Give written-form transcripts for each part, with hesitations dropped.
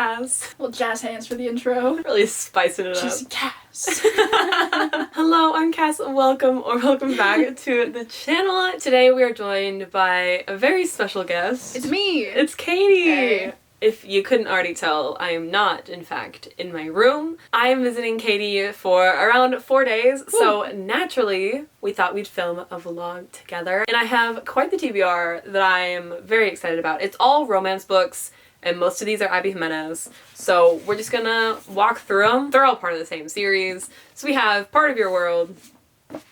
Cass. Well, jazz hands for the intro. Really spicing it She's up. Cass. Hello, I'm Cass. Welcome back to the channel. Today we are joined by a very special guest. It's me. It's Katie. Hey. If you couldn't already tell, I am not, in fact, in my room. I am visiting Katie for around 4 days, so naturally we thought we'd film a vlog together. And I have quite the TBR that I am very excited about. It's all romance books, and most of these are Abby Jimenez. So we're just gonna walk through them. They're all part of the same series. So we have Part of Your World,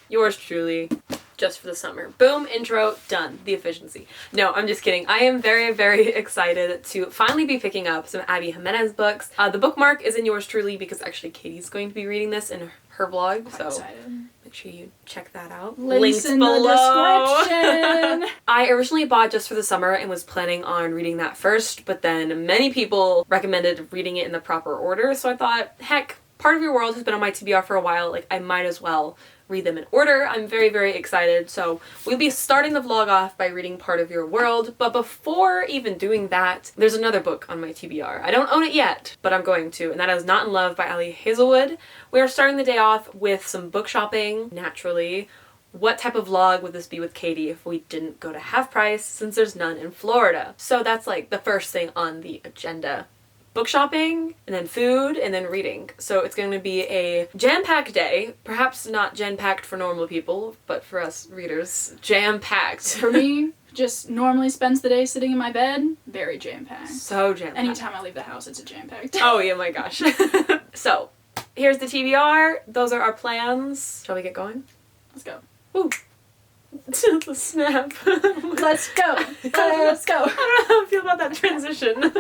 yours truly, just for the summer. Boom, intro, done. The efficiency. No, I'm just kidding. I am very, very excited to finally be picking up some Abby Jimenez books. The bookmark is in yours truly because actually Katie's going to be reading this in her vlog. I'm so excited. make sure you check that out. Links in the description. I originally bought Just for the Summer and was planning on reading that first, but then many people recommended reading it in the proper order, so I thought, heck, Part of Your World has been on my TBR for a while, like I might as well read them in order. I'm very, very excited. So we'll be starting the vlog off by reading Part of Your World, but before even doing that, there's another book on my TBR. I don't own it yet, but I'm going to, and that is Not in Love by Ali Hazelwood. We are starting the day off with some book shopping, naturally. What type of vlog would this be with Katie if we didn't go to Half Price, since there's none in Florida? So that's like the first thing on the agenda. Book shopping, and then food, and then reading. So it's going to be a jam-packed day. Perhaps not jam-packed for normal people, but for us readers, jam-packed. For me, just normally spends the day sitting in my bed, very jam-packed. So jam-packed. Anytime I leave the house, it's a jam-packed. Oh yeah, my gosh. So, here's the TBR. Those are our plans. Shall we get going? Let's go. Woo! The snap. Let's go. Let's go. I don't know how I feel about that transition.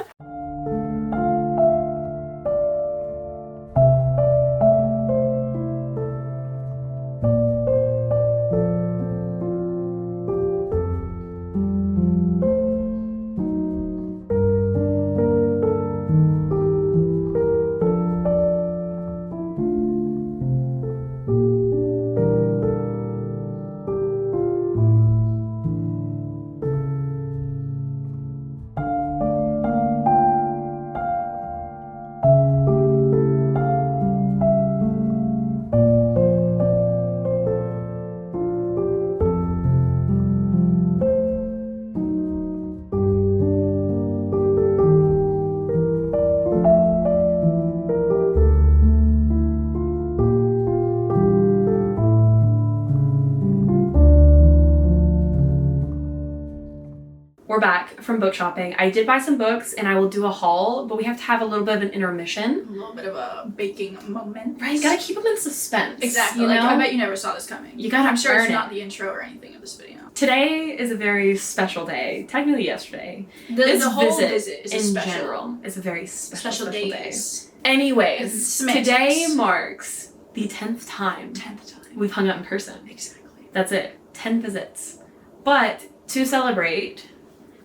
We're back from book shopping. I did buy some books and I will do a haul, but we have to have a little bit of an intermission. A little bit of a baking moment. Right, you gotta keep them in suspense. Exactly. You Like, know? I bet you never saw this coming. You gotta I'm sure earn it's it. not the intro or anything of this video. Today is a very special day. Technically yesterday. The whole visit is a in special, general is a very special day. days. Anyways, Semantics. today marks the 10th time 10th time. we've hung out in person. Exactly. That's it. 10 visits. But to celebrate,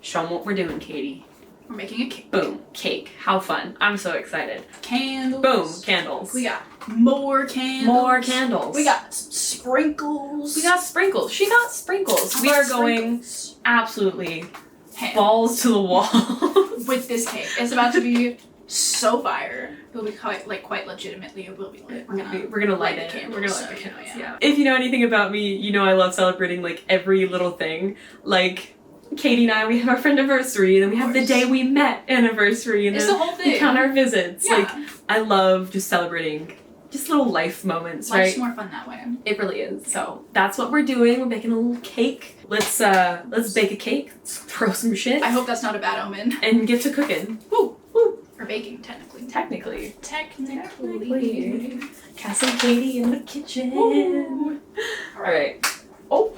show them what we're doing, Katie. We're making a cake. Boom. Cake. How fun. I'm so excited. Candles. Boom. Candles. We got more candles. More candles. We got sprinkles. We got sprinkles. She got sprinkles. We are going absolutely ham balls to the wall. with this cake. It's about to be so fire. It'll be quite legitimately, it will be lit. We're gonna light it. the candles, We're gonna light so, the you know, candles. yeah. Yeah. If you know anything about me, you know I love celebrating like every little thing. Like Katie and I, we have our friend anniversary, and then we have the course. day we met anniversary, and It's then the whole we thing. count our visits. Yeah. Like I love just celebrating just little life moments, Life's right? more fun that way. It really is. So that's what we're doing. We're making a little cake. Let's bake a cake. Let's throw some shit. I hope that's not a bad omen. And get to cooking. Woo! Woo! Or baking, technically. Technically. Cass and Katie in the kitchen. Woo. All right. Oh.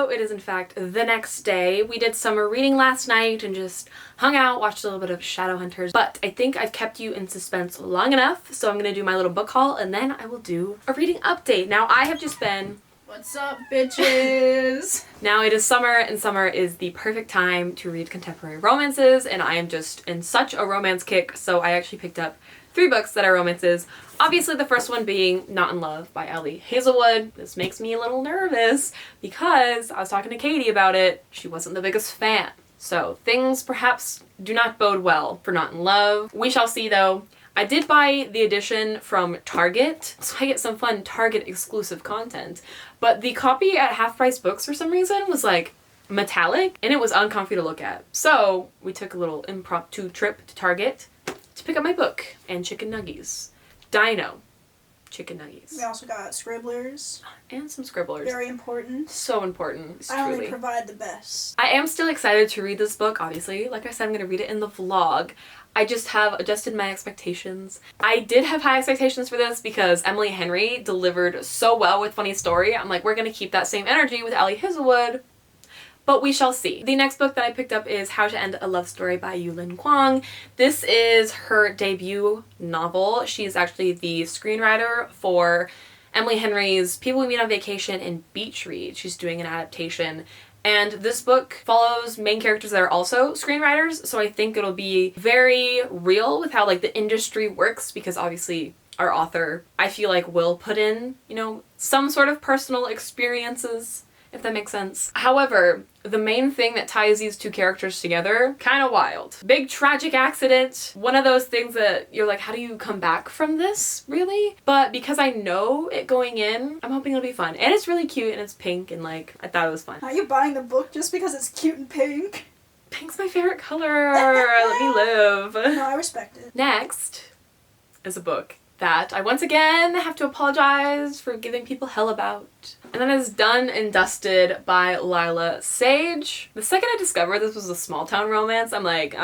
video, it is in fact the next day. We did summer reading last night and just hung out, watched a little bit of Shadowhunters, but I think I've kept you in suspense long enough, so I'm gonna do my little book haul and then I will do a reading update. Now I have just been... What's up, bitches? Now it is summer, and summer is the perfect time to read contemporary romances, and I am just in such a romance kick, so I actually picked up 3 books that are romances. Obviously the first one being Not in Love by Ellie Hazelwood. This makes me a little nervous because I was talking to Katie about it. She wasn't the biggest fan. So things perhaps do not bode well for Not in Love. We shall see though. I did buy the edition from Target, so I get some fun Target exclusive content. But the copy at Half Price Books for some reason was like metallic and it was uncomfy to look at. So we took a little impromptu trip to Target to pick up my book and chicken nuggies. Dino chicken nuggies. We also got scribblers. And some scribblers. Very important. So important. I only Truly. provide the best. I am still excited to read this book, obviously. Like I said, I'm going to read it in the vlog. I just have adjusted my expectations. I did have high expectations for this because Emily Henry delivered so well with Funny Story. I'm like, we're going to keep that same energy with Ellie Hazelwood. But we shall see. The next book that I picked up is How to End a Love Story by Yulin Kwong. This is her debut novel. She is actually the screenwriter for Emily Henry's People We Meet on Vacation and Beach Read. She's doing an adaptation. And this book follows main characters that are also screenwriters, so I think it'll be very real with how like the industry works, because obviously our author, I feel like, will put in, you know, some sort of personal experiences, if that makes sense. However, the main thing that ties these 2 characters together, kind of wild. Big tragic accident. One of those things that you're like, how do you come back from this, really? But because I know it going in, I'm hoping it'll be fun. And it's really cute and it's pink and like, I thought it was fun. Are you buying the book just because it's cute and pink? Pink's my favorite color. Let me live. No, I respect it. Next is a book that I once again have to apologize for giving people hell about. And that is Done and Dusted by Lila Sage. The second I discovered this was a small town romance, I'm like,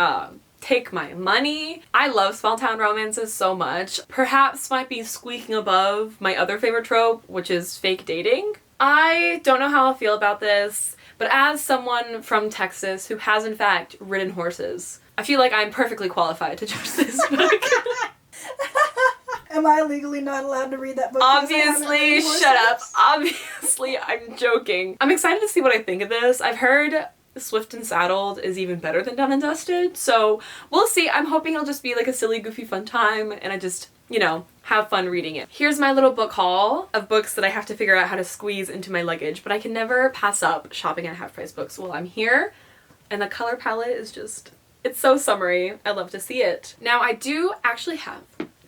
take my money. I love small town romances so much. Perhaps might be squeaking above my other favorite trope, which is fake dating. I don't know how I'll feel about this, but as someone from Texas who has in fact ridden horses, I feel like I'm perfectly qualified to judge this book. Am I legally not allowed to read that book? because I haven't Obviously, read shut up. horses? Obviously, I'm joking. I'm excited to see what I think of this. I've heard Swift and Saddled is even better than Done and Dusted, so we'll see. I'm hoping it'll just be like a silly, goofy, fun time, and I just, you know, have fun reading it. Here's my little book haul of books that I have to figure out how to squeeze into my luggage, but I can never pass up shopping at Half Price Books while I'm here, and the color palette is just, it's so summery. I love to see it. Now, I do actually have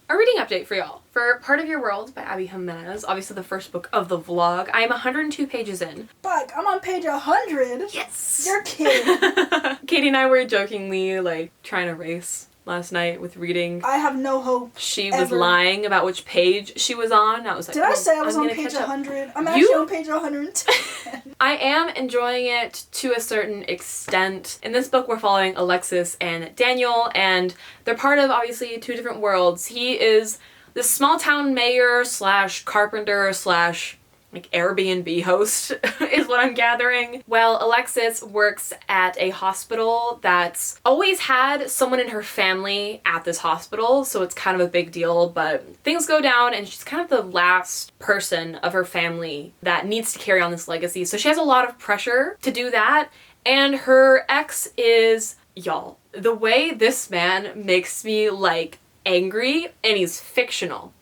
a reading update for y'all. For Part of Your World by Abby Jimenez, obviously the first book of the vlog. I am 102 pages in. Fuck, I'm on page 100. Yes! You're kidding. Katie and I were jokingly like trying to race last night with reading. I have no hope. She was ever. lying about which page she was on. I was like, Did I "Oh, say I was I'm on gonna page catch up." 100? I'm You- actually on page 110. I am enjoying it to a certain extent. In this book, we're following Alexis and Daniel, and they're part of, obviously, 2 different worlds. He is this small town mayor slash carpenter slash like Airbnb host is what I'm gathering. Well, Alexis works at a hospital that's always had someone in her family at this hospital, so it's kind of a big deal, but things go down and she's kind of the last person of her family that needs to carry on this legacy. So she has a lot of pressure to do that, and her ex is, y'all, the way this man makes me like angry, and he's fictional.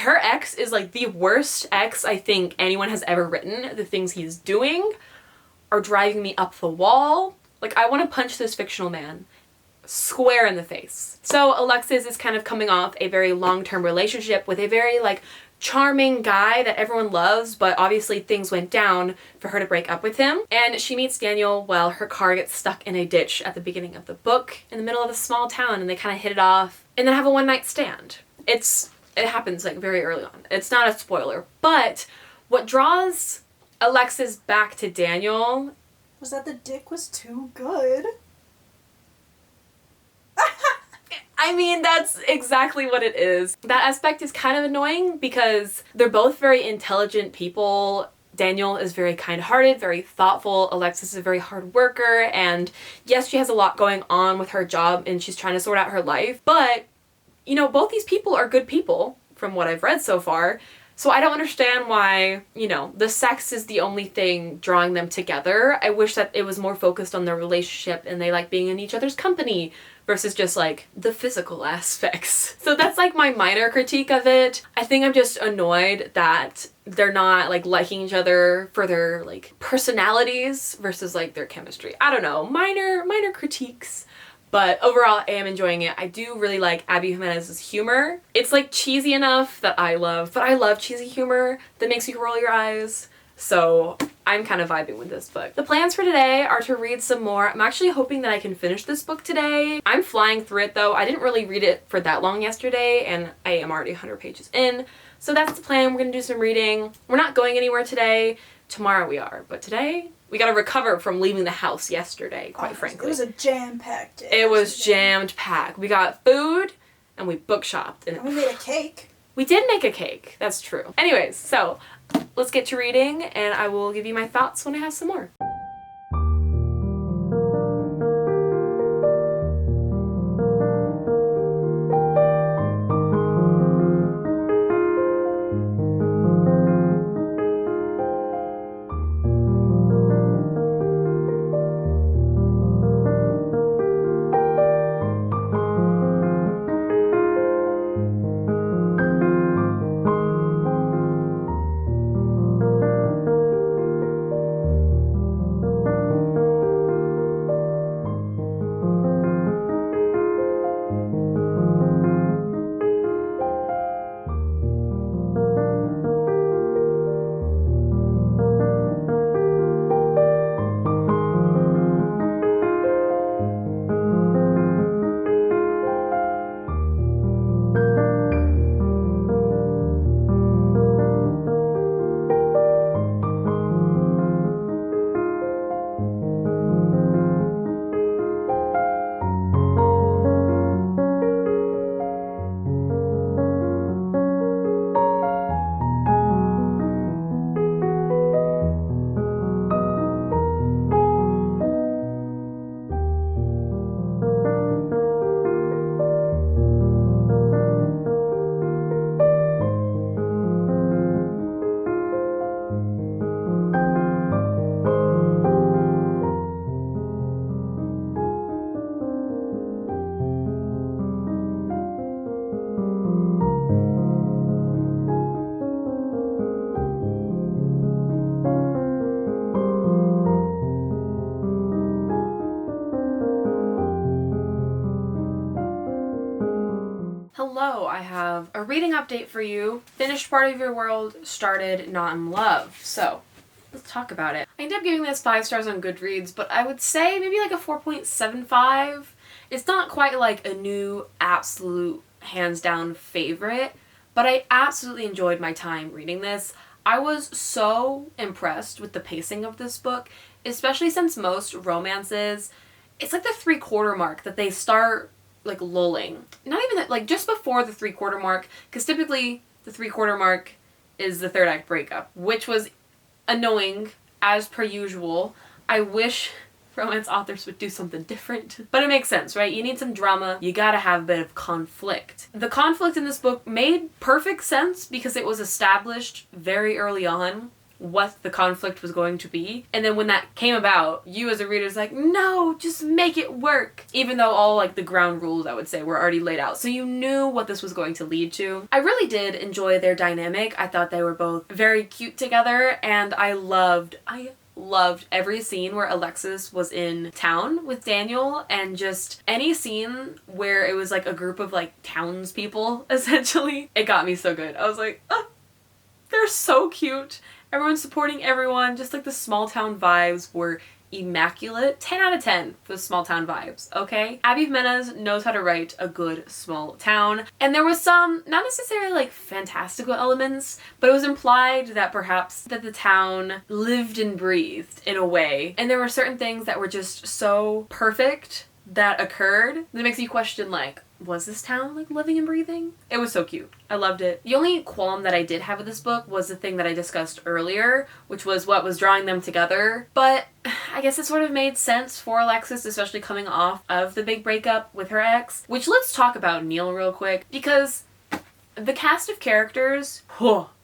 Her ex is like the worst ex I think anyone has ever written. The things he's doing are driving me up the wall. Like, I want to punch this fictional man square in the face. So Alexis is kind of coming off a very long-term relationship with a very like charming guy that everyone loves, but obviously things went down for her to break up with him. And she meets Daniel while her car gets stuck in a ditch at the beginning of the book in the middle of a small town, and they kind of hit it off and then have a one-night stand. It happens like very early on. It's not a spoiler, but what draws Alexis back to Daniel Was that the dick was too good? I mean, that's exactly what it is. That aspect is kind of annoying because they're both very intelligent people. Daniel is very kind-hearted, very thoughtful. Alexis is a very hard worker, and yes, she has a lot going on with her job and she's trying to sort out her life, but you know, both these people are good people from what I've read so far. So I don't understand why, you know, the sex is the only thing drawing them together. I wish that it was more focused on their relationship and they like being in each other's company versus just like the physical aspects. So that's like my minor critique of it. I think I'm just annoyed that they're not like liking each other for their like personalities versus like their chemistry. I don't know, minor critiques. But overall, I am enjoying it. I do really like Abby Jimenez's humor. It's like cheesy enough that I love, but I love cheesy humor that makes you roll your eyes. So I'm kind of vibing with this book. The plans for today are to read some more. I'm actually hoping that I can finish this book today. I'm flying through it though. I didn't really read it for that long yesterday and I am already 100 pages in. So that's the plan. We're gonna do some reading. We're not going anywhere today. Tomorrow we are, but today we gotta recover from leaving the house yesterday, quite frankly. It was a jam-packed day. It was jammed packed. We got food and we book shopped. And we made a cake. We did make a cake. That's true. Anyways, so let's get to reading and I will give you my thoughts when I have some more. Hello, I have a reading update for you. Finished Part of Your World, started Not in Love. So, let's talk about it. I ended up giving this 5 stars on Goodreads, but I would say maybe like a 4.75. It's not quite like a new absolute hands down favorite, but I absolutely enjoyed my time reading this. I was so impressed with the pacing of this book, especially since most romances, it's like the 3/4 mark that they start like lulling. Not even that, like just before the 3/4 mark, because typically the 3/4 mark is the third act breakup, which was annoying as per usual. I wish romance authors would do something different, but it makes sense, right? You need some drama, you gotta have a bit of conflict. The conflict in this book made perfect sense because it was established very early on what the conflict was going to be, and then when that came about, you as a reader is like, no, just make it work, even though all like the ground rules, I would say, were already laid out, so you knew what this was going to lead to. I really did enjoy their dynamic. I thought they were both very cute together, and I loved every scene where Alexis was in town with Daniel, and just any scene where it was like a group of like townspeople, essentially. It got me so good. I was like, oh, they're so cute. Everyone's supporting everyone. Just like the small town vibes were immaculate. 10 out of 10 for the small town vibes, okay? Abby Jimenez knows how to write a good small town. And there was some, not necessarily like fantastical elements, but it was implied that perhaps that the town lived and breathed in a way. And there were certain things that were just so perfect that occurred that makes you question, like, was this town, like, living and breathing? It was so cute. I loved it. The only qualm that I did have with this book was the thing that I discussed earlier, which was what was drawing them together. But I guess it sort of made sense for Alexis, especially coming off of the big breakup with her ex. Which, let's talk about Neil real quick, because the cast of characters,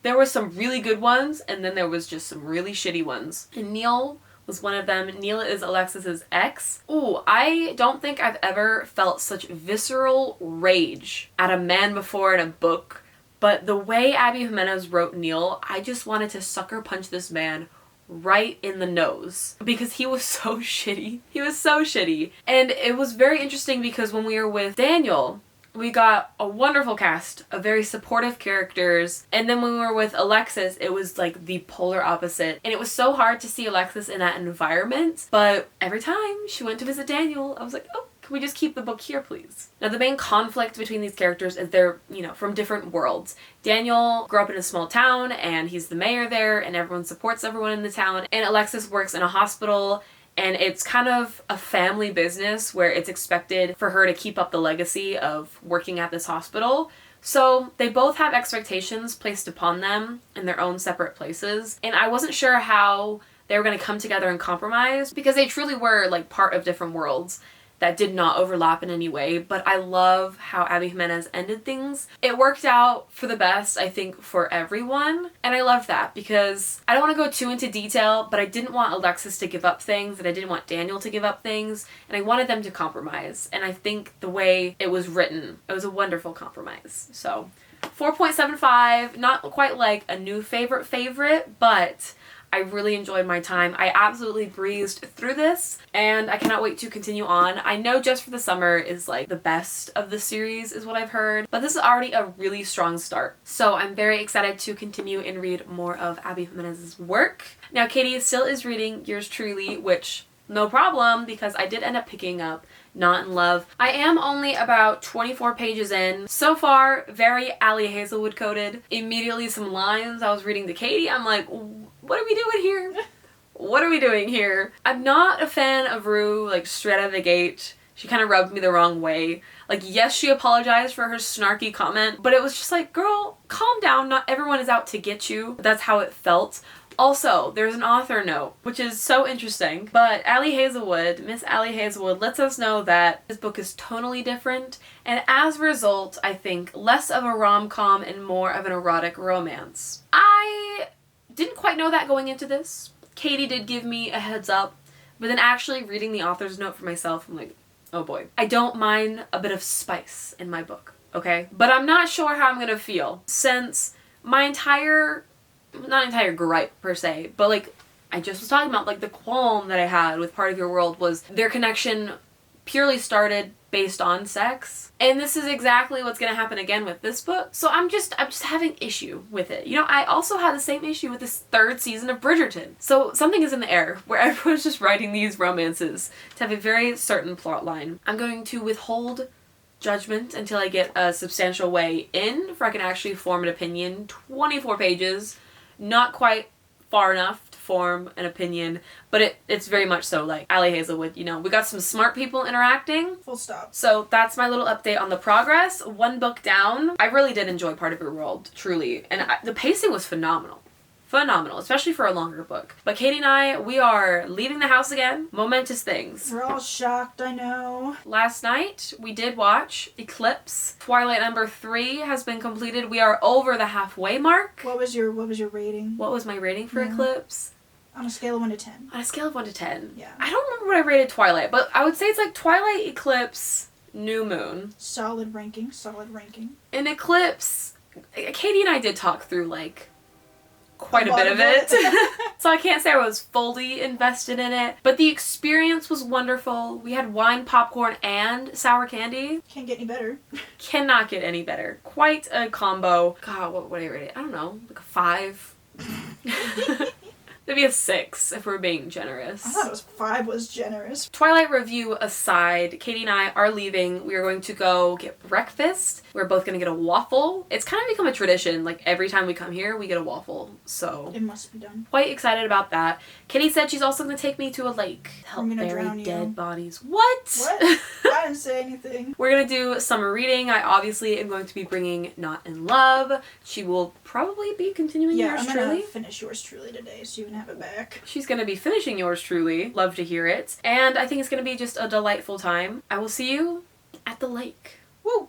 there were some really good ones, and then there was just some really shitty ones. And Neil was one of them. Neil is Alexis's ex. Ooh, I don't think I've ever felt such visceral rage at a man before in a book, but the way Abby Jimenez wrote Neil, I just wanted to sucker punch this man right in the nose because he was so shitty. He was so shitty. And it was very interesting because when we were with Daniel, we got a wonderful cast of very supportive characters, and then when we were with Alexis, it was like the polar opposite, and it was so hard to see Alexis in that environment, but every time she went to visit Daniel, I was like, oh, can we just keep the book here, please? Now, the main conflict between these characters is they're, from different worlds. Daniel grew up in a small town, and he's the mayor there, and everyone supports everyone in the town, and Alexis works in a hospital, and it's kind of a family business where it's expected for her to keep up the legacy of working at this hospital. So they both have expectations placed upon them in their own separate places. And I wasn't sure how they were going to come together and compromise because they truly were like part of different worlds that did not overlap in any way, but I love how Abby Jimenez ended things. It worked out for the best, I think, for everyone, and I love that because I don't want to go too into detail, but I didn't want Alexis to give up things, and I didn't want Daniel to give up things, and I wanted them to compromise, and I think the way it was written, it was a wonderful compromise. So, 4.75, not quite like a new favorite, but I really enjoyed my time. I absolutely breezed through this, and I cannot wait to continue on. I know Just for the Summer is like the best of the series is what I've heard, but this is already a really strong start. So I'm very excited to continue and read more of Abby Jimenez's work. Now Katie still is reading Yours Truly, which no problem because I did end up picking up Not in Love. I am only about 24 pages in. So far, very Ali Hazelwood coded. Immediately some lines I was reading to Katie, I'm like, what are we doing here? What are we doing here? I'm not a fan of Rue, like, straight out of the gate. She kind of rubbed me the wrong way. Like, yes, she apologized for her snarky comment, but it was just like, girl, calm down. Not everyone is out to get you. That's how it felt. Also, there's an author note, which is so interesting, but Miss Ali Hazelwood lets us know that this book is tonally different, and as a result, I think less of a rom-com and more of an erotic romance. I didn't quite know that going into this. Katie did give me a heads up, but then actually reading the author's note for myself, I'm like, oh boy. I don't mind a bit of spice in my book, okay? But I'm not sure how I'm gonna feel, since my not entire gripe per se, but like I just was talking about, like the qualm that I had with Part of Your World was their connection purely started based on sex, and this is exactly what's gonna happen again with this book. So I'm just having issue with it. I also had the same issue with this third season of Bridgerton. So something is in the air where everyone's just writing these romances to have a very certain plot line. I'm going to withhold judgment until I get a substantial way in before I can actually form an opinion. 24 pages. Not quite far enough to form an opinion, but it's very much so like Ali Hazelwood, we got some smart people interacting. Full stop. So that's my little update on the progress. One book down. I really did enjoy Part of Your World, truly. And the pacing was phenomenal. Phenomenal, especially for a longer book. But Katie and I, we are leaving the house again. Momentous things. We're all shocked, I know. Last night, we did watch Eclipse. Twilight number 3 has been completed. We are over the halfway mark. What was your rating? What was my rating for Eclipse? On a scale of 1 to 10. On a scale of 1 to 10. Yeah. I don't remember what I rated Twilight, but I would say it's like Twilight, Eclipse, New Moon. Solid ranking. In Eclipse, Katie and I did talk through like quite a bit of it. So I can't say I was fully invested in it, but the experience was wonderful. We had wine, popcorn, and sour candy. Can't get any better. Cannot get any better. Quite a combo. God, what would I rate it? I don't know, like a 5. Maybe a 6 if we're being generous. I thought it was 5 was generous. Twilight review aside, Katie and I are leaving. We are going to go get breakfast. We're both going to get a waffle. It's kind of become a tradition. Like every time we come here, we get a waffle. So It must be done. quite excited about that. Katie said she's also going to take me to a lake to help I'm gonna bury drown you. dead bodies. What? What? I didn't say anything. We're going to do summer reading. I obviously am going to be bringing Not in Love. She will probably be continuing Yeah, yours I'm gonna truly. finish yours truly today, so you can have it back. She's going to be finishing yours truly. Love to hear it. And I think it's going to be just a delightful time. I will see you at the lake. Woo!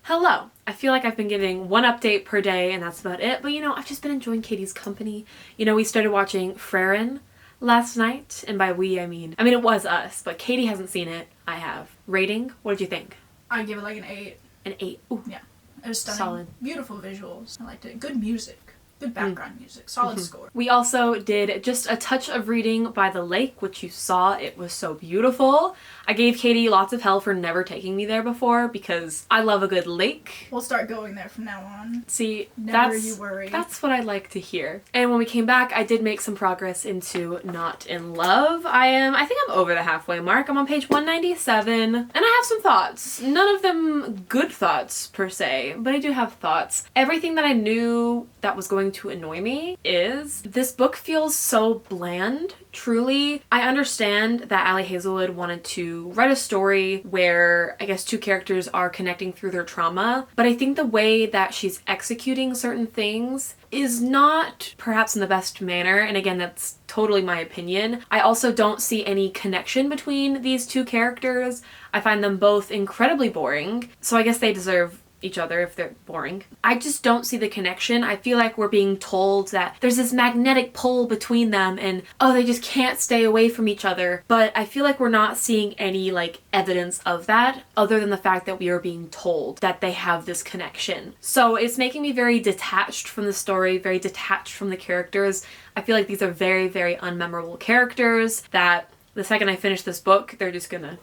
Hello. I feel like I've been giving one update per day and that's about it, but you know, I've just been enjoying Katie's company. You know, we started watching Freren last night, and by we, I mean it was us, but Katie hasn't seen it. I have. Rating? What did you think? I'd give it like an 8. An 8. Ooh. Yeah. It was stunning. Solid. Beautiful visuals. I liked it. Good music. Good background music. Solid score. We also did just a touch of reading by the lake, which you saw. It was so beautiful. I gave Katie lots of hell for never taking me there before because I love a good lake. We'll start going there from now on. See, Never you worry. That's what I like to hear. And when we came back, I did make some progress into Not in Love. I think I'm over the halfway mark. I'm on page 197, and I have some thoughts. None of them good thoughts per se, but I do have thoughts. Everything that I knew that was going to annoy me is this book feels so bland. Truly, I understand that Ali Hazelwood wanted to write a story where I guess two characters are connecting through their trauma, but I think the way that she's executing certain things is not perhaps in the best manner, and again, that's totally my opinion. I also don't see any connection between these two characters. I find them both incredibly boring, so I guess they deserve each other if they're boring. I just don't see the connection. I feel like we're being told that there's this magnetic pull between them and oh, they just can't stay away from each other, but I feel like we're not seeing any like evidence of that other than the fact that we are being told that they have this connection. So it's making me very detached from the story, very detached from the characters. I feel like these are very, very unmemorable characters that the second I finish this book, they're just gonna...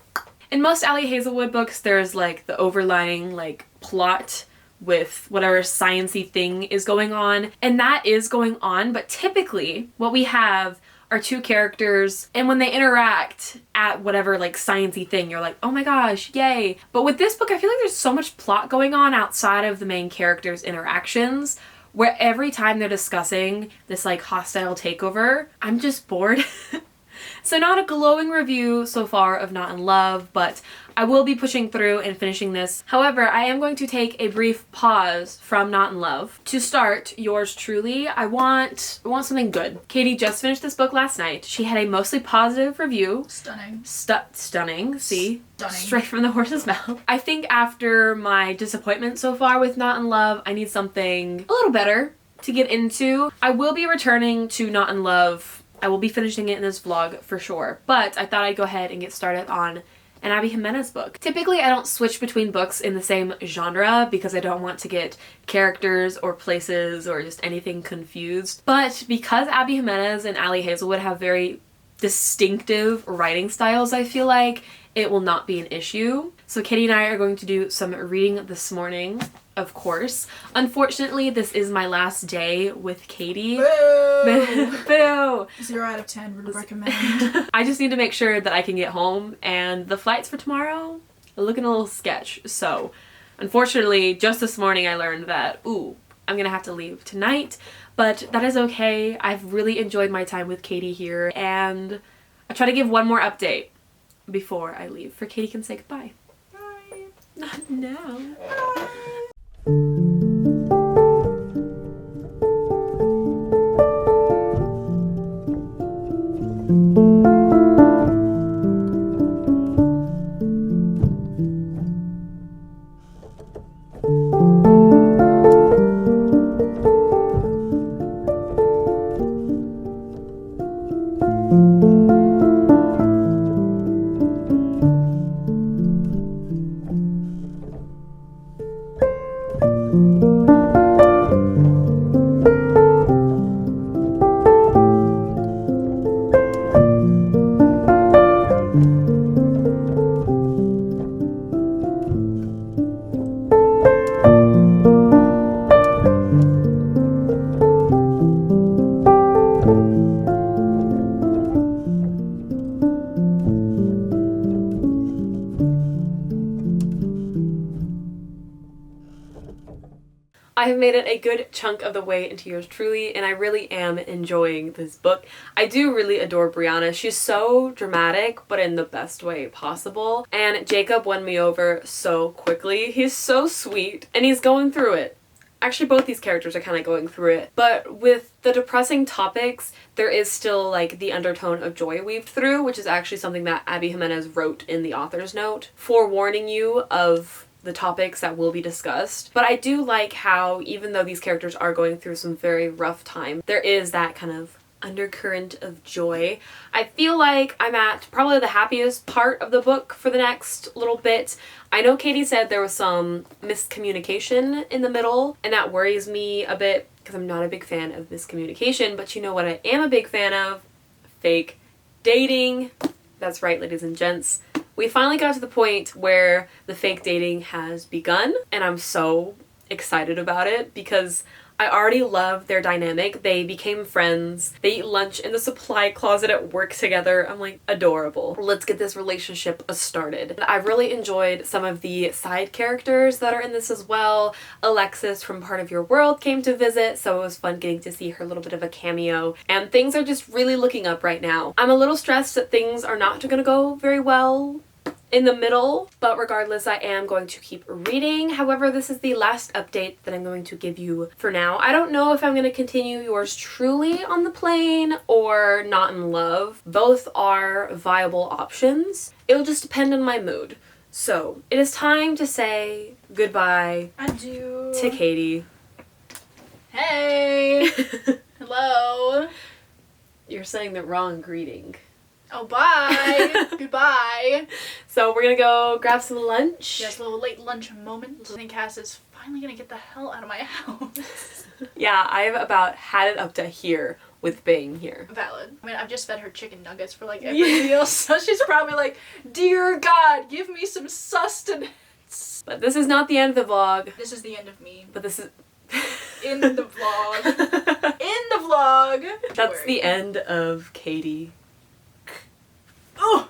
In most Ali Hazelwood books, there's like the overlying like plot with whatever science-y thing is going on, and that is going on, but typically what we have are two characters, and when they interact at whatever like science-y thing, you're like, oh my gosh, yay. But with this book, I feel like there's so much plot going on outside of the main characters' interactions, where every time they're discussing this like hostile takeover, I'm just bored. So not a glowing review so far of Not in Love, but I will be pushing through and finishing this. However, I am going to take a brief pause from Not in Love to start yours truly. I want something good. Katie just finished this book last night. She had a mostly positive review. Stunning. Stunning, see? Stunning. Straight from the horse's mouth. I think after my disappointment so far with Not in Love, I need something a little better to get into. I will be returning to Not in Love. I will be finishing it in this vlog for sure, but I thought I'd go ahead and get started on an Abby Jimenez book. Typically, I don't switch between books in the same genre because I don't want to get characters or places or just anything confused. But because Abby Jimenez and Ali Hazelwood have very distinctive writing styles, I feel like it will not be an issue. So Katie and I are going to do some reading this morning, of course. Unfortunately, this is my last day with Katie. Boo! Boo! 0 out of 10 would recommend. I just need to make sure that I can get home, and the flights for tomorrow are looking a little sketch. So Unfortunately, just this morning I learned that, ooh, I'm gonna have to leave tonight, but that is okay. I've really enjoyed my time with Katie here, and I'll try to give one more update before I leave, for Katie can say goodbye. Bye. Not now. I have made it a good chunk of the way into yours truly, and I really am enjoying this book. I do really adore Brianna. She's so dramatic, but in the best way possible. And Jacob won me over so quickly. He's so sweet, and he's going through it. Actually, both these characters are kind of going through it. But with the depressing topics, there is still like the undertone of joy weaved through, which is actually something that Abby Jimenez wrote in the author's note, forewarning you of the topics that will be discussed. But I do like how, even though these characters are going through some very rough time, there is that kind of undercurrent of joy. I feel like I'm at probably the happiest part of the book for the next little bit. I know Katie said there was some miscommunication in the middle, and that worries me a bit because I'm not a big fan of miscommunication, but you know what I am a big fan of? Fake dating. That's right, ladies and gents. We finally got to the point where the fake dating has begun, and I'm so excited about it because I already love their dynamic. They became friends. They eat lunch in the supply closet at work together. I'm like, adorable. Let's get this relationship started. I really enjoyed some of the side characters that are in this as well. Alexis from Part of Your World came to visit, so it was fun getting to see her little bit of a cameo. And things are just really looking up right now. I'm a little stressed that things are not gonna go very well in the middle, but regardless, I am going to keep reading. However, this is the last update that I'm going to give you for now. I don't know if I'm going to continue yours truly on the plane or Not in Love. Both are viable options. It'll just depend on my mood. So, it is time to say goodbye Adieu. to Katie. Hey. Hello. You're saying the wrong greeting. Oh, bye. Goodbye. So we're gonna go grab some lunch. Yes, a little late lunch moment. I think Cass is finally gonna get the hell out of my house. Yeah, I've about had it up to here with being here. Valid. I mean, I've just fed her chicken nuggets for like every meal, so she's probably like, dear God, give me some sustenance. But this is not the end of the vlog. This is the end of me. But this is... In the vlog. In the vlog. That's the end of Katie. Oh!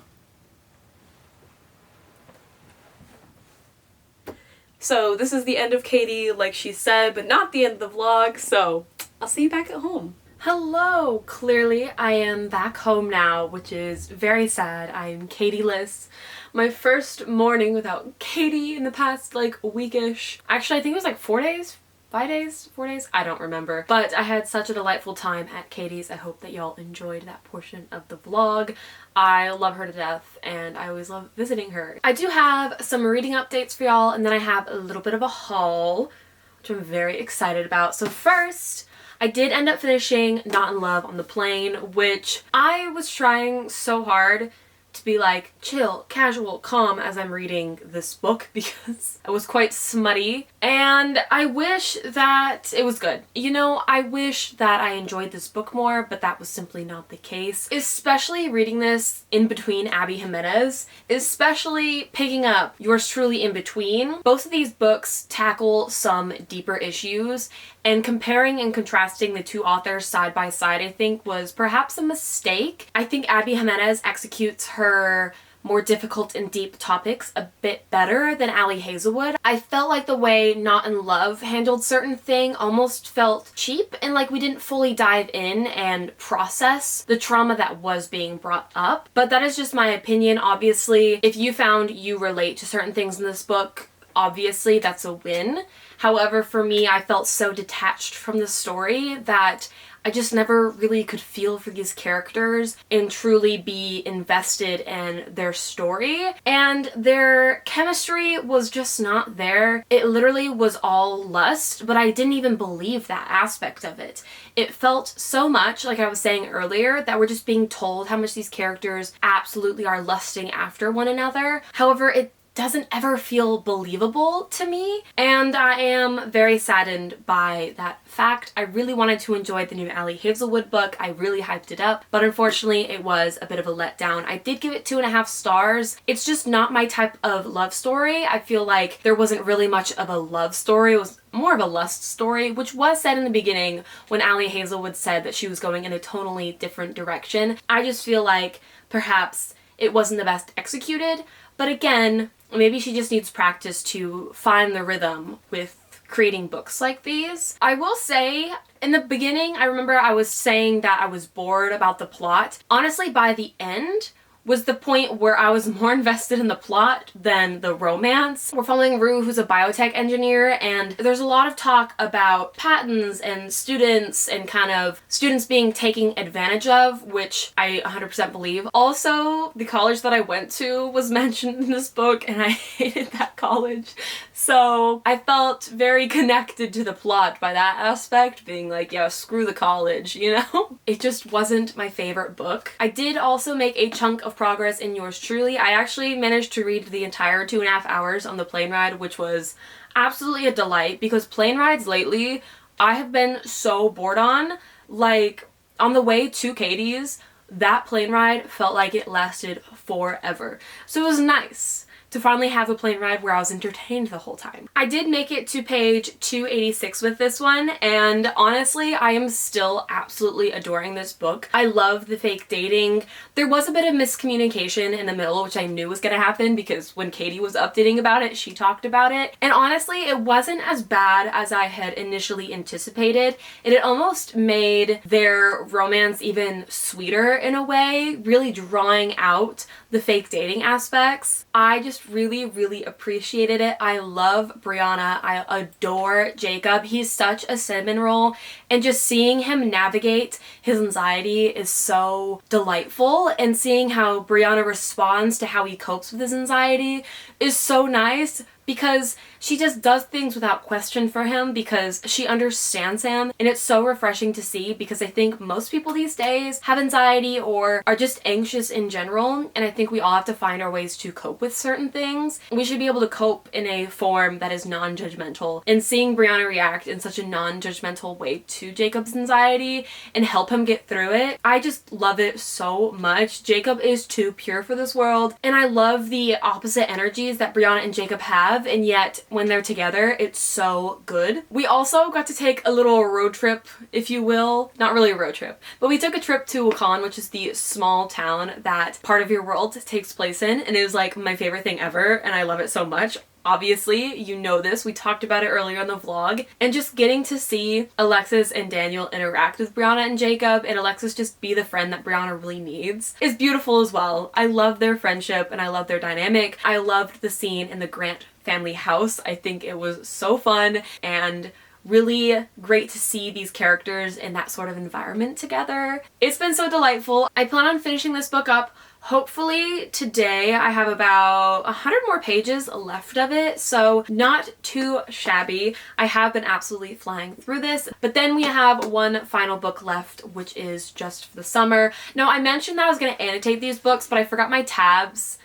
So this is the end of Katie, like she said, but not the end of the vlog, so I'll see you back at home. Hello! Clearly I am back home now, which is very sad. I am Katie-less. My first morning without Katie in the past, like, weekish. Actually, I think it was like 4 days? 5 days? 4 days? I don't remember. But I had such a delightful time at Katie's. I hope that y'all enjoyed that portion of the vlog. I love her to death, and I always love visiting her. I do have some reading updates for y'all, and then I have a little bit of a haul, which I'm very excited about. So first, I did end up finishing Not in Love on the plane, which I was trying so hard to be like chill, casual, calm as I'm reading this book because it was quite smutty, and I wish that it was good. You know, I wish that I enjoyed this book more, but that was simply not the case. Especially reading this in between Abby Jimenez, especially picking up Yours Truly in between. Both of these books tackle some deeper issues, and comparing and contrasting the two authors side by side, I think, was perhaps a mistake. I think Abby Jimenez executes her more difficult and deep topics a bit better than Ali Hazelwood. I felt like the way Not in Love handled certain thing almost felt cheap, and like we didn't fully dive in and process the trauma that was being brought up. But that is just my opinion. Obviously, if you found you relate to certain things in this book, obviously that's a win. However, for me, I felt so detached from the story that I just never really could feel for these characters and truly be invested in their story. And their chemistry was just not there. It literally was all lust, but I didn't even believe that aspect of it. It felt so much, like I was saying earlier, that we're just being told how much these characters absolutely are lusting after one another. However, it doesn't ever feel believable to me, and I am very saddened by that fact. I really wanted to enjoy the new Ali Hazelwood book. I really hyped it up, but unfortunately it was a bit of a letdown. I did give it 2.5 stars. It's just not my type of love story. I feel like there wasn't really much of a love story. It was more of a lust story, which was said in the beginning when Ali Hazelwood said that she was going in a totally different direction. I just feel like perhaps it wasn't the best executed, but again, maybe she just needs practice to find the rhythm with creating books like these. I will say, in the beginning, I remember I was saying that I was bored about the plot. Honestly, by the end was the point where I was more invested in the plot than the romance. We're following Rue, who's a biotech engineer, and there's a lot of talk about patents and students and kind of students being taken advantage of, which I 100% believe. Also, the college that I went to was mentioned in this book, and I hated that college. So I felt very connected to the plot by that aspect, being like, yeah, screw the college, you know? It just wasn't my favorite book. I did also make a chunk of progress in Yours Truly. I actually managed to read the entire 2.5 hours on the plane ride, which was absolutely a delight, because plane rides lately I have been so bored on. Like, on the way to Katie's, that plane ride felt like it lasted forever. So it was nice to finally have a plane ride where I was entertained the whole time. I did make it to page 286 with this one, and honestly, I am still absolutely adoring this book. I love the fake dating. There was a bit of miscommunication in the middle, which I knew was gonna happen because when Katie was updating about it, she talked about it. And honestly, it wasn't as bad as I had initially anticipated. It had almost made their romance even sweeter in a way, really drawing out the fake dating aspects. I just really appreciated it. I love Brianna. I adore Jacob. He's such a cinnamon roll, and just seeing him navigate his anxiety is so delightful, and seeing how Brianna responds to how he copes with his anxiety is so nice, because she just does things without question for him because she understands him, and it's so refreshing to see, because I think most people these days have anxiety or are just anxious in general, and I think we all have to find our ways to cope with certain things. We should be able to cope in a form that is non-judgmental, and seeing Brianna react in such a non-judgmental way to Jacob's anxiety and help him get through it, I just love it so much. Jacob is too pure for this world, and I love the opposite energies that Brianna and Jacob have, and yet when they're together, it's so good. We also got to take a little road trip, if you will. Not really a road trip, but we took a trip to Wakan, which is the small town that Part of Your World takes place in, and it was like my favorite thing ever, and I love it so much. Obviously, you know this, we talked about it earlier in the vlog, and just getting to see Alexis and Daniel interact with Brianna and Jacob, and Alexis just be the friend that Brianna really needs, is beautiful as well. I love their friendship, and I love their dynamic. I loved the scene in the Grant family house. I think it was so fun and really great to see these characters in that sort of environment together. It's been so delightful. I plan on finishing this book up hopefully today. I have about 100 more pages left of it, so not too shabby. I have been absolutely flying through this, but then we have one final book left, which is Just for the Summer. Now, I mentioned that I was going to annotate these books, but I forgot my tabs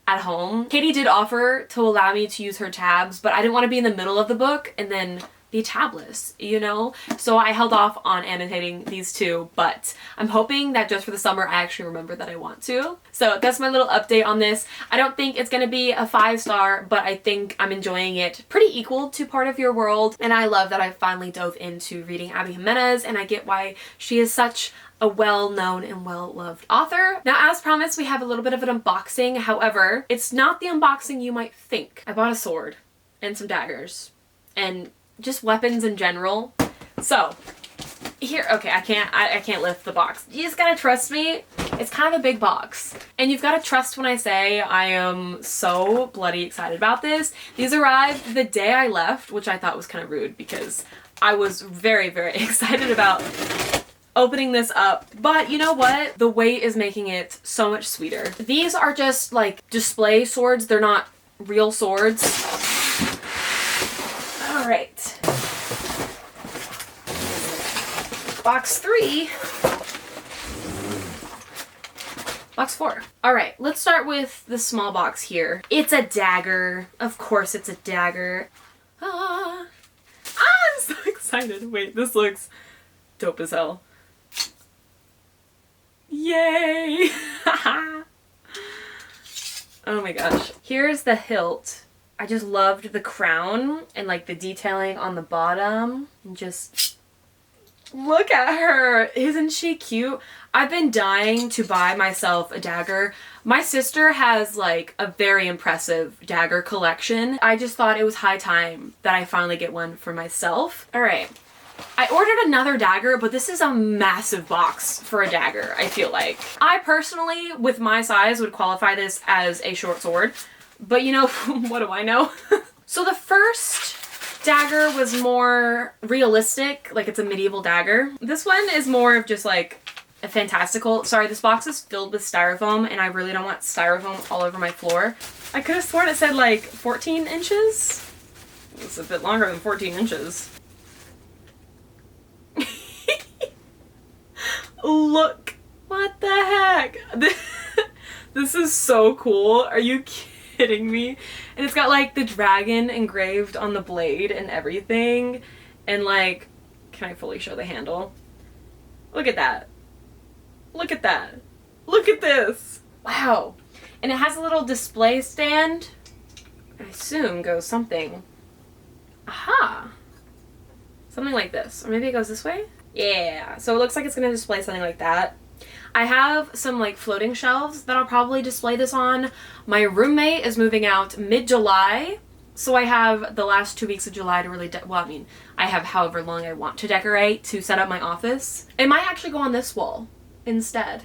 at home. Katie did offer to allow me to use her tabs, but I didn't want to be in the middle of the book and then the tablets, you know? So I held off on annotating these two, but I'm hoping that just for the summer I actually remember that I want to. So that's my little update on this. I don't think it's gonna be a 5-star, but I think I'm enjoying it pretty equal to Part of Your World, and I love that I finally dove into reading Abby Jimenez, and I get why she is such a well-known and well-loved author. Now, as promised, we have a little bit of an unboxing. However, it's not the unboxing you might think. I bought a sword and some daggers and just weapons in general. So here, okay, I can't lift the box. You just gotta trust me. It's kind of a big box. And you've gotta trust when I say I am so bloody excited about this. These arrived the day I left, which I thought was kind of rude because I was very, very excited about opening this up. But you know what? The weight is making it so much sweeter. These are just like display swords. They're not real swords. All right. Box 3. Box 4. All right, let's start with the small box here. It's a dagger. Of course it's a dagger. I'm so excited. Wait, this looks dope as hell. Yay! Oh my gosh. Here's the hilt. I just loved the crown and like the detailing on the bottom. And just look at her. Isn't she cute? I've been dying to buy myself a dagger. My sister has like a very impressive dagger collection. I just thought it was high time that I finally get one for myself. All right. I ordered another dagger, but this is a massive box for a dagger, I feel like. I personally, with my size, would qualify this as a short sword, but you know, what do I know? So the first dagger was more realistic, like it's a medieval dagger. This one is more of just like a fantastical. Sorry, this box is filled with styrofoam, and I really don't want styrofoam all over my floor. I could have sworn it said like 14 inches. It's a bit longer than 14 inches. Look, what the heck? This is so cool. Are you kidding me? And it's got like the dragon engraved on the blade and everything. And like, can I fully show the handle? Look at that. Look at that. Look at this. Wow. And it has a little display stand. I assume goes something. Aha. Something like this. Or maybe it goes this way? Yeah, so it looks like it's gonna display something like that. I have some like floating shelves that I'll probably display this on. My roommate is moving out mid-July, so I have the last 2 weeks of July to really, well, I mean, I have however long I want to decorate to set up my office. It might actually go on this wall instead.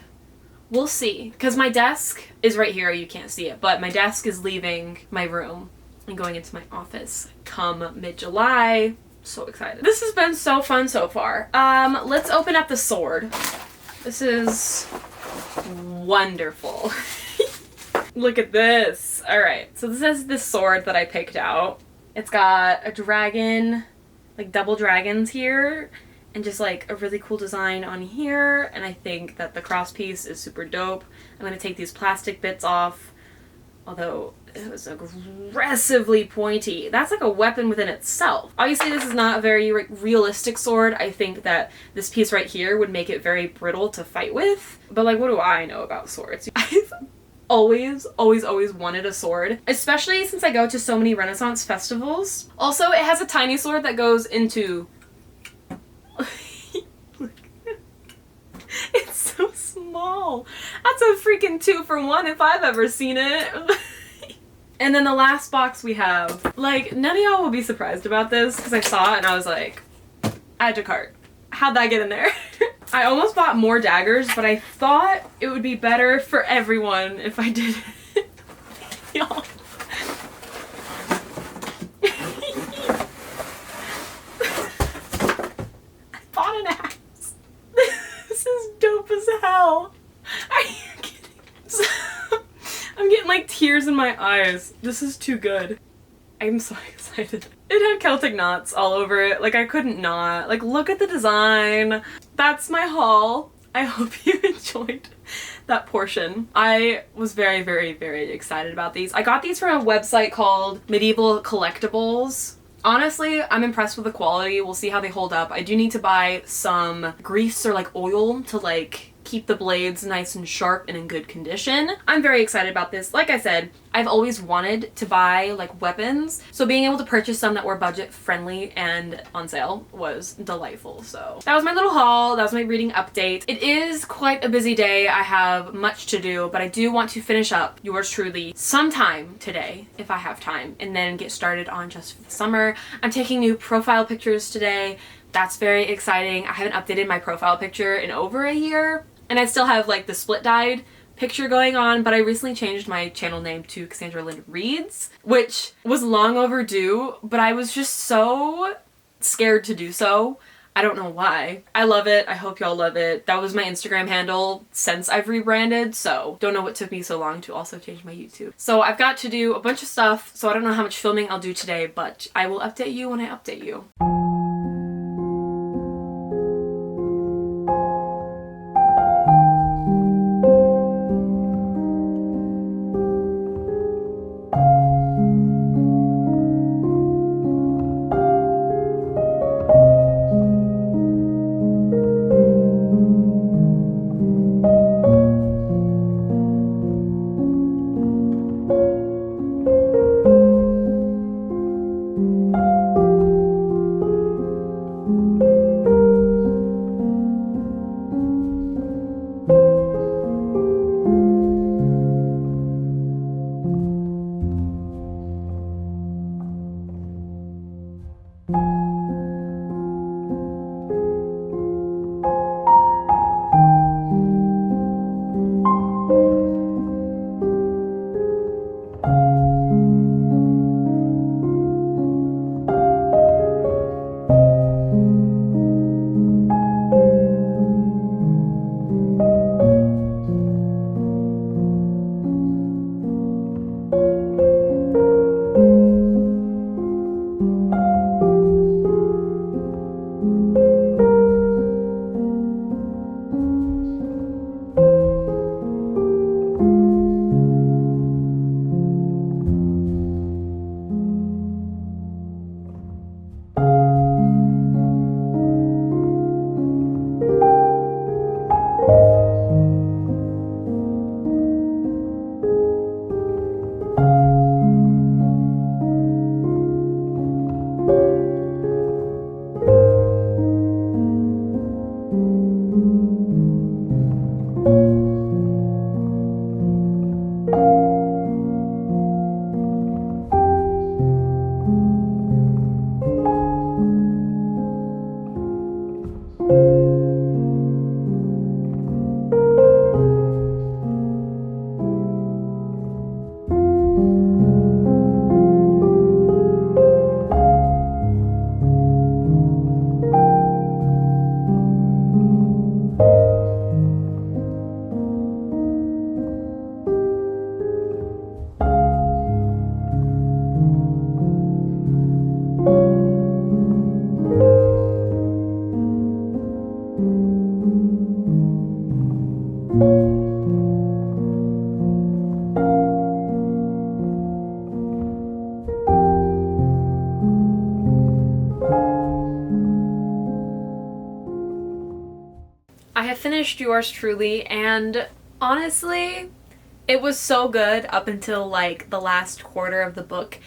We'll see, because my desk is right here, you can't see it, but my desk is leaving my room and going into my office come mid-July. So excited. This has been so fun so far. Let's open up the sword. This is wonderful. Look at this. All right, so this is the sword that I picked out. It's got a dragon, like double dragons here, and just like a really cool design on here. And I think that the cross piece is super dope. I'm gonna take these plastic bits off, although it was aggressively pointy. That's like a weapon within itself. Obviously this is not a very realistic sword. I think that this piece right here would make it very brittle to fight with. But like, what do I know about swords? I've always wanted a sword, especially since I go to so many Renaissance festivals. Also, it has a tiny sword that goes into... It's so small. That's a freaking 2-for-1 if I've ever seen it. And then the last box we have, like, none of y'all will be surprised about this because I saw it and I was like, add to cart. How'd that get in there? I almost bought more daggers, but I thought it would be better for everyone if I did it. Y'all. I bought an axe. This is dope as hell. Are you kidding? I'm getting like tears in my eyes. This is too good. I'm so excited. It had Celtic knots all over it. Like, I couldn't not. Like, look at the design. That's my haul. I hope you enjoyed that portion. I was very, very, very excited about these. I got these from a website called Medieval Collectibles. Honestly, I'm impressed with the quality. We'll see how they hold up. I do need to buy some grease or like oil to like keep the blades nice and sharp and in good condition. I'm very excited about this. Like I said, I've always wanted to buy like weapons, so being able to purchase some that were budget friendly and on sale was delightful. So that was my little haul. That was my reading update. It is quite a busy day. I have much to do, but I do want to finish up yours truly sometime today if I have time, and then get started on Just for the Summer. I'm taking new profile pictures today. That's very exciting. I haven't updated my profile picture in over a year, and I still have like the split dyed picture going on, but I recently changed my channel name to Cassandra Lynn Reads, which was long overdue, but I was just so scared to do so. I don't know why. I love it. I hope y'all love it. That was my Instagram handle since I've rebranded, so don't know what took me so long to also change my YouTube. So I've got to do a bunch of stuff, so I don't know how much filming I'll do today, but I will update you when I update you. I have finished yours truly, and honestly, it was so good up until like the last quarter of the book,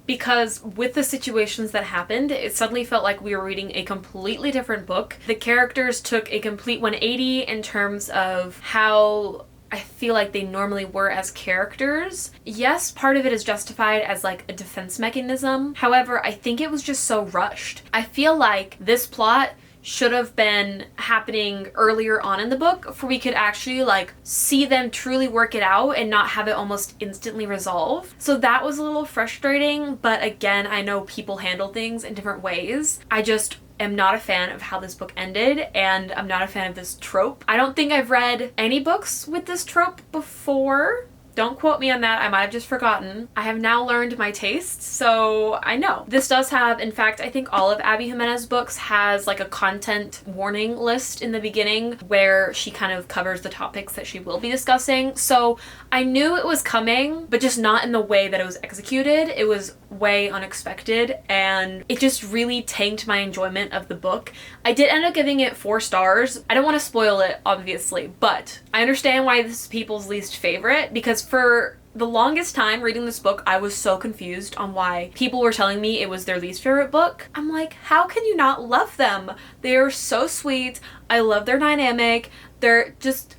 because with the situations that happened, it suddenly felt like we were reading a completely different book. The characters took a complete 180 in terms of how I feel like they normally were as characters. Yes, part of it is justified as like a defense mechanism. However, I think it was just so rushed. I feel like this plot should have been happening earlier on in the book, for we could actually like see them truly work it out and not have it almost instantly resolve. So that was a little frustrating, but again, I know people handle things in different ways. I just am not a fan of how this book ended, and I'm not a fan of this trope. I don't think I've read any books with this trope before, Don't quote me on that. I might have just forgotten. I have now learned my tastes, so I know. This does have, in fact, I think all of Abby Jimenez's books has like a content warning list in the beginning where she kind of covers the topics that she will be discussing. So I knew it was coming, but just not in the way that it was executed. It was way unexpected, and it just really tanked my enjoyment of the book. I did end up giving it 4 stars. I don't want to spoil it, obviously, but I understand why this is people's least favorite, because for the longest time reading this book, I was so confused on why people were telling me it was their least favorite book. I'm like, how can you not love them? They are so sweet. I love their dynamic.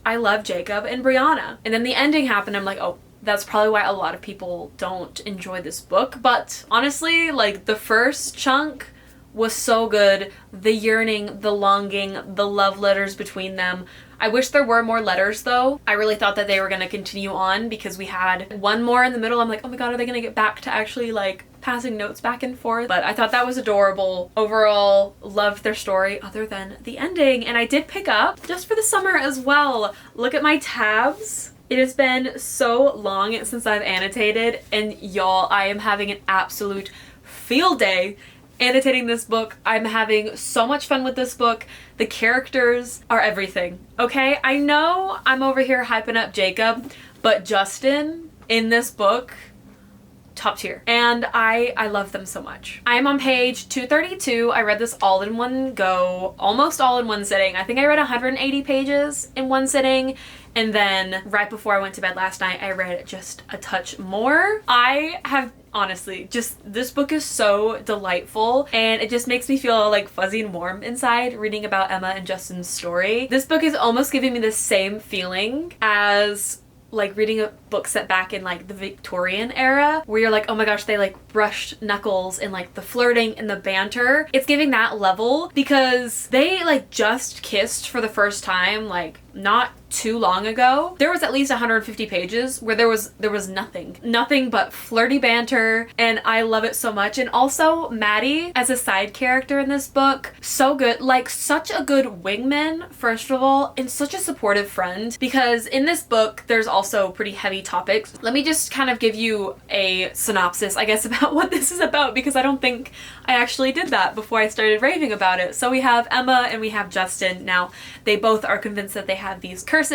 I love Jacob and Brianna. And then the ending happened. I'm like, oh, that's probably why a lot of people don't enjoy this book. But honestly, like, the first chunk was so good. The yearning, the longing, the love letters between them. I wish there were more letters though. I really thought that they were gonna continue on because we had one more in the middle. I'm like, oh my god, are they gonna get back to actually like passing notes back and forth? But I thought that was adorable. Overall, loved their story other than the ending. And I did pick up, just for the summer as well, look at my tabs. It has been so long since I've annotated, and y'all, I am having an absolute field day annotating this book. I'm having so much fun with this book. The characters are everything, okay? I know I'm over here hyping up Jacob, but Justin in this book, top tier. And I love them so much. I am on page 232. I read this all in one go, almost all in one sitting. I think I read 180 pages in one sitting. And then right before I went to bed last night, I read just a touch more. I have honestly, just this book is so delightful, and it just makes me feel like fuzzy and warm inside reading about Emma and Justin's story. This book is almost giving me the same feeling as like reading a book set back in like the Victorian era, where you're like, oh my gosh, they like brushed knuckles and like the flirting and the banter. It's giving that level because they like just kissed for the first time like not too long ago. There was at least 150 pages where there was nothing but flirty banter, and I love it so much. And also Maddie as a side character in this book, so good, like such a good wingman first of all, and such a supportive friend, because in this book there's also pretty heavy topics. Let me just kind of give you a synopsis, I guess, about what this is about, because I don't think I actually did that before I started raving about it. So we have Emma and we have Justin. Now they both are convinced that they have these curses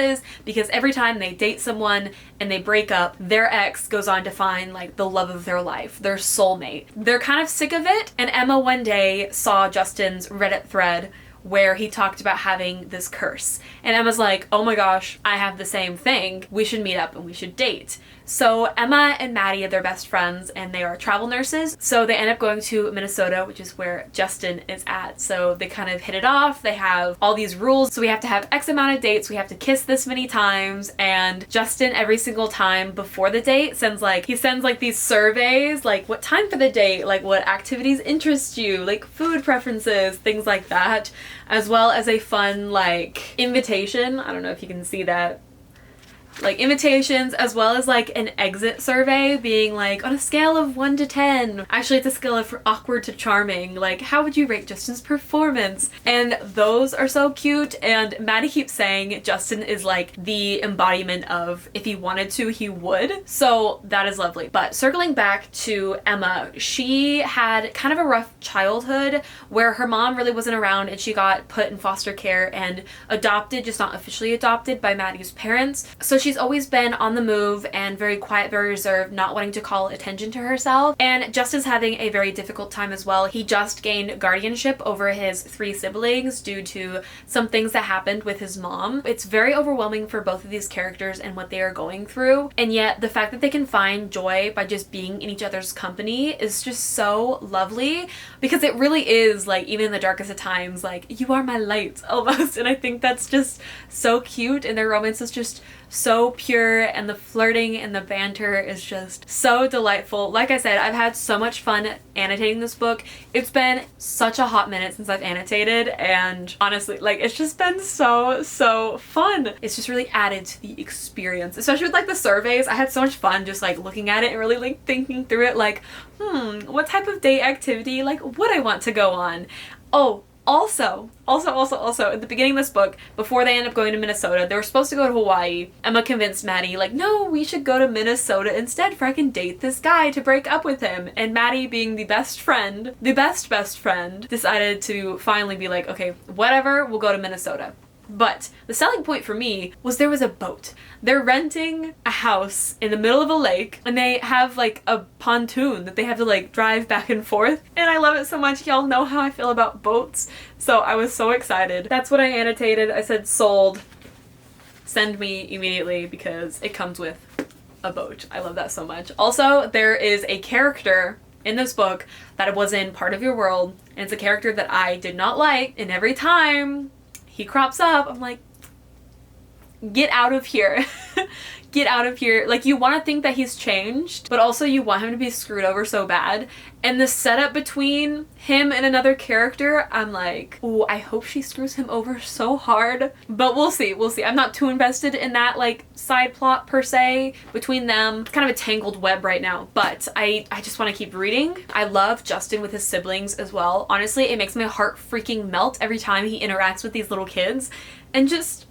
because every time they date someone and they break up, their ex goes on to find like the love of their life, their soulmate. They're kind of sick of it, and Emma one day saw Justin's Reddit thread where he talked about having this curse. And Emma's like, oh my gosh, I have the same thing. We should meet up and we should date. So Emma and Maddie are their best friends, and they are travel nurses. So they end up going to Minnesota, which is where Justin is at. So they kind of hit it off. They have all these rules. So we have to have X amount of dates. We have to kiss this many times. And Justin, every single time before the date, sends like these surveys, like what time for the date, like what activities interest you, like food preferences, things like that, as well as a fun like invitation. I don't know if you can see that. Like invitations, as well as like an exit survey being like, on a scale of 1 to 10, actually it's a scale of awkward to charming, like how would you rate Justin's performance? And those are so cute, and Maddie keeps saying Justin is like the embodiment of if he wanted to, he would. So that is lovely. But circling back to Emma, she had kind of a rough childhood where her mom really wasn't around, and she got put in foster care and adopted, just not officially adopted, by Maddie's parents. So she's always been on the move and very quiet, very reserved, not wanting to call attention to herself. And Justin's having a very difficult time as well. He just gained guardianship over his 3 siblings due to some things that happened with his mom. It's very overwhelming for both of these characters and what they are going through. And yet the fact that they can find joy by just being in each other's company is just so lovely, because it really is like, even in the darkest of times, like, you are my light almost. And I think that's just so cute, and their romance is just so pure, and the flirting and the banter is just so delightful. Like I said, I've had so much fun annotating this book. It's been such a hot minute since I've annotated, and honestly, like, it's just been so fun. It's just really added to the experience, especially with like the surveys. I had so much fun just like looking at it and really like thinking through it, like, what type of date activity like would I want to go on? Oh, Also, at the beginning of this book, before they end up going to Minnesota, they were supposed to go to Hawaii. Emma convinced Maddie, like, no, we should go to Minnesota instead for I can date this guy to break up with him. And Maddie, being the best friend, the best friend, decided to finally be like, okay, whatever, we'll go to Minnesota. But the selling point for me was there was a boat. They're renting a house in the middle of a lake and they have like a pontoon that they have to like drive back and forth. And I love it so much. Y'all know how I feel about boats. So I was so excited. That's what I annotated. I said sold. Send me immediately because it comes with a boat. I love that so much. Also, there is a character in this book that was in Part of Your World. And it's a character that I did not like. And every time he crops up, I'm like, get out of here. Get out of here. Like, you want to think that he's changed, but also you want him to be screwed over so bad. And the setup between him and another character, I'm like, ooh, I hope she screws him over so hard. But we'll see. We'll see. I'm not too invested in that, like, side plot per se between them. It's kind of a tangled web right now, but I just want to keep reading. I love Justin with his siblings as well. Honestly, it makes my heart freaking melt every time he interacts with these little kids. And just,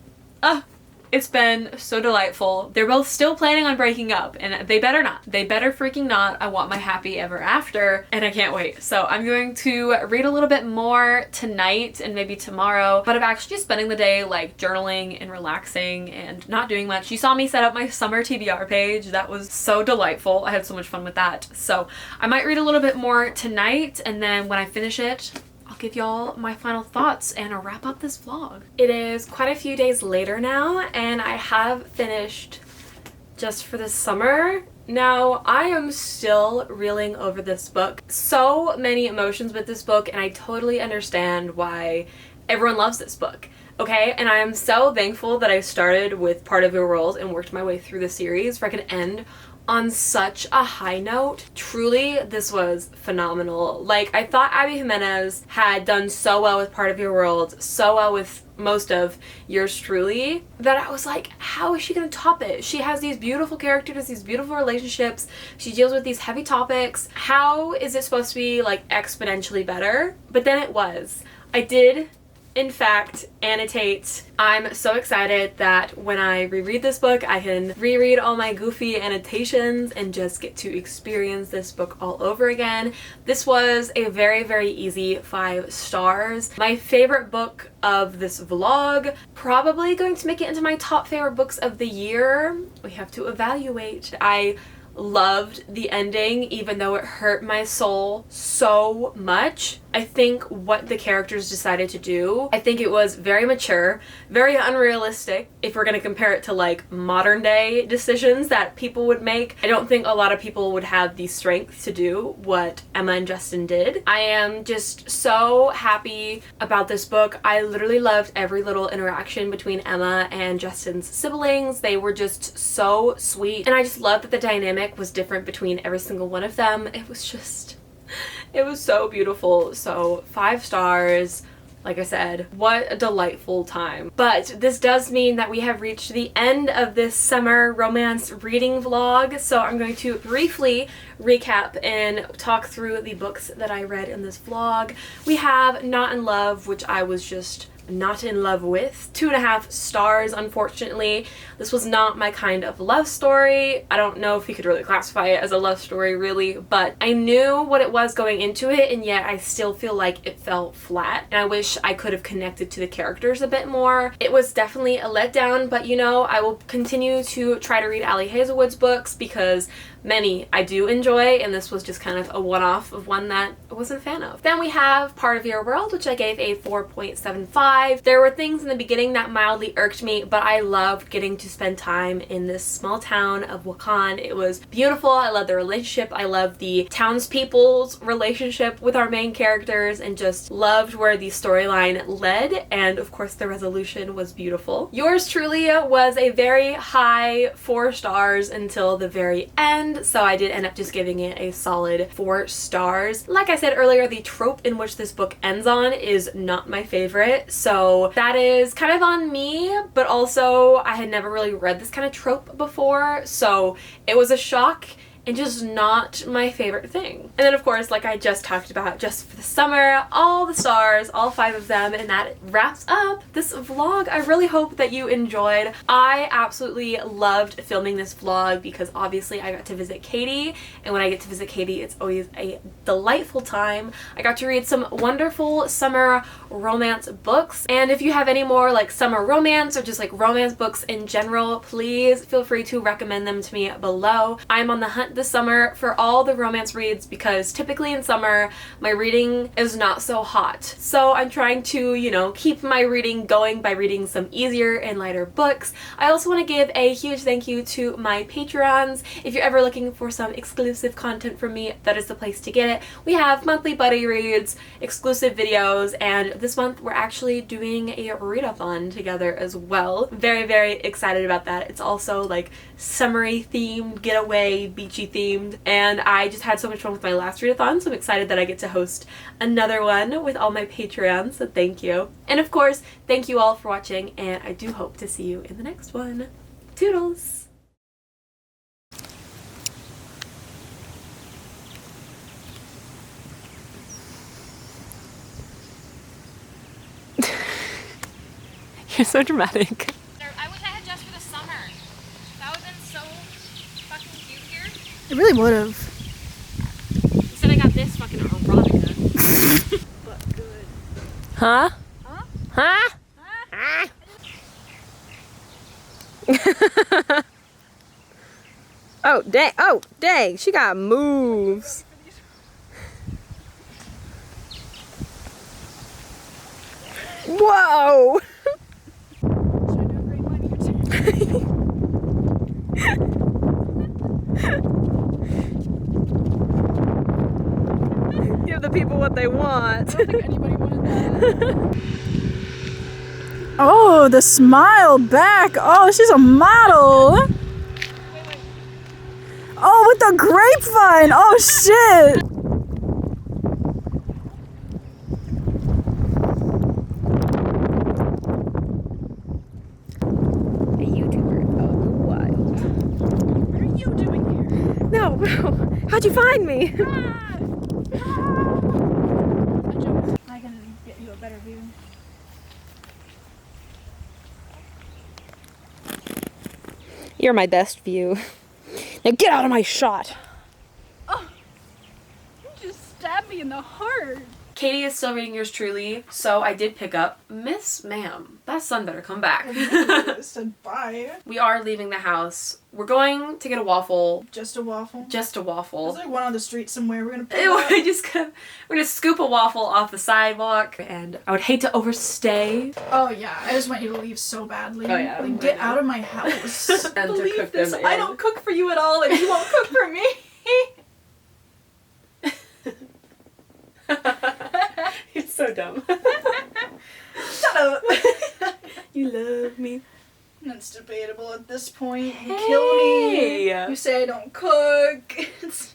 it's been so delightful. They're both still planning on breaking up, and they better not. They better freaking not. I want my happy ever after, and I can't wait. So I'm going to read a little bit more tonight and maybe tomorrow, but I'm actually just spending the day like journaling and relaxing and not doing much. You saw me set up my summer TBR page. That was so delightful. I had so much fun with that. So I might read a little bit more tonight, and then when I finish it, I'll give y'all my final thoughts and I'll wrap up this vlog. It is quite a few days later now and I have finished Just for the Summer. Now, I am still reeling over this book. So many emotions with this book and I totally understand why everyone loves this book. Okay, and I am so thankful that I started with Part of Your World and worked my way through the series where I can end on such a high note. Truly, this was phenomenal. Like, I thought Abby Jimenez had done so well with Part of Your World, so well with most of Yours Truly, that I was like, how is she gonna top it? She has these beautiful characters, these beautiful relationships, she deals with these heavy topics. How is it supposed to be like exponentially better? But then it was. I did in fact annotate. I'm so excited that when I reread this book, I can reread all my goofy annotations and just get to experience this book all over again. This was a very, very easy 5 stars. My favorite book of this vlog, probably going to make it into my top favorite books of the year. We have to evaluate. I loved the ending, even though it hurt my soul so much. I think what the characters decided to do, I think it was very mature, very unrealistic if we're gonna compare it to like modern day decisions that people would make. I don't think a lot of people would have the strength to do what Emma and Justin did. I am just so happy about this book. I literally loved every little interaction between Emma and Justin's siblings. They were just so sweet, and I just loved that the dynamic was different between every single one of them. It was so beautiful. So 5 stars. Like I said, what a delightful time. But this does mean that we have reached the end of this summer romance reading vlog. So I'm going to briefly recap and talk through the books that I read in this vlog. We have Not in Love, which I was just not in love with. 2.5 stars, unfortunately. This was not my kind of love story. I don't know if you could really classify it as a love story, really, but I knew what it was going into it, and yet I still feel like it fell flat, and I wish I could have connected to the characters a bit more. It was definitely a letdown, but you know, I will continue to try to read Ali Hazelwood's books because many I do enjoy, and this was just kind of a one-off of one that I wasn't a fan of. Then we have Part of Your World, which I gave a 4.75. There were things in the beginning that mildly irked me, but I loved getting to spend time in this small town of Wakan. It was beautiful. I loved the relationship. I loved the townspeople's relationship with our main characters, and just loved where the storyline led, and of course the resolution was beautiful. Yours Truly was a very high 4 stars until the very end, so I did end up just giving it a solid 4 stars. Like I said earlier, the trope in which this book ends on is not my favorite, so that is kind of on me, but also I had never really read this kind of trope before, so it was a shock and just not my favorite thing. And then of course, like I just talked about, just for the summer, all the stars, all 5 of them, and that wraps up this vlog. I really hope that you enjoyed. I absolutely loved filming this vlog because obviously I got to visit Katie, and when I get to visit Katie, it's always a delightful time. I got to read some wonderful summer romance books, and if you have any more like summer romance or just like romance books in general, please feel free to recommend them to me below. I'm on the hunt this summer for all the romance reads because typically in summer my reading is not so hot. So I'm trying to, you know, keep my reading going by reading some easier and lighter books. I also want to give a huge thank you to my Patreons. If you're ever looking for some exclusive content from me, that is the place to get it. We have monthly buddy reads, exclusive videos, and this month we're actually doing a read-a-thon together as well. Very, very excited about that. It's also like summery themed, getaway, beachy themed, and I just had so much fun with my last read-a-thon, so I'm excited that I get to host another one with all my Patreons, so thank you. And of course, thank you all for watching, and I do hope to see you in the next one. Toodles! You're so dramatic. I wish I had just for the summer. That would have been so fucking cute here. It really would have. Instead I got this fucking erotica. But good. Huh? Huh? Huh? Huh? Oh dang, she got moves. Whoa! Give the people what they want. I don't think anybody wanted that. Oh, the smile back. Oh, she's a model. Oh, with the grapevine. Oh, shit. A YouTuber. Oh, wild. What are you doing here? No, how'd you find me? I can get you a better view. You're my best view. Now get out of my shot. Oh, you just stabbed me in the heart. Katie is still reading yours truly, so I did pick up Miss Ma'am. That son better come back. I said bye. We are leaving the house. We're going to get a waffle. Just a waffle. Just a waffle. There's like one on the street somewhere. We're gonna pick Ew, it up. we're gonna scoop a waffle off the sidewalk, and I would hate to overstay. Oh yeah, I just want you to leave so badly. Oh, yeah, Like, I get know. out of my house. And to Believe cook this. them I in. don't cook for you at all, and you won't cook for me. You're so dumb. Shut up. You love me. It's debatable at this point. You kill me. Hey. You say I don't cook. It's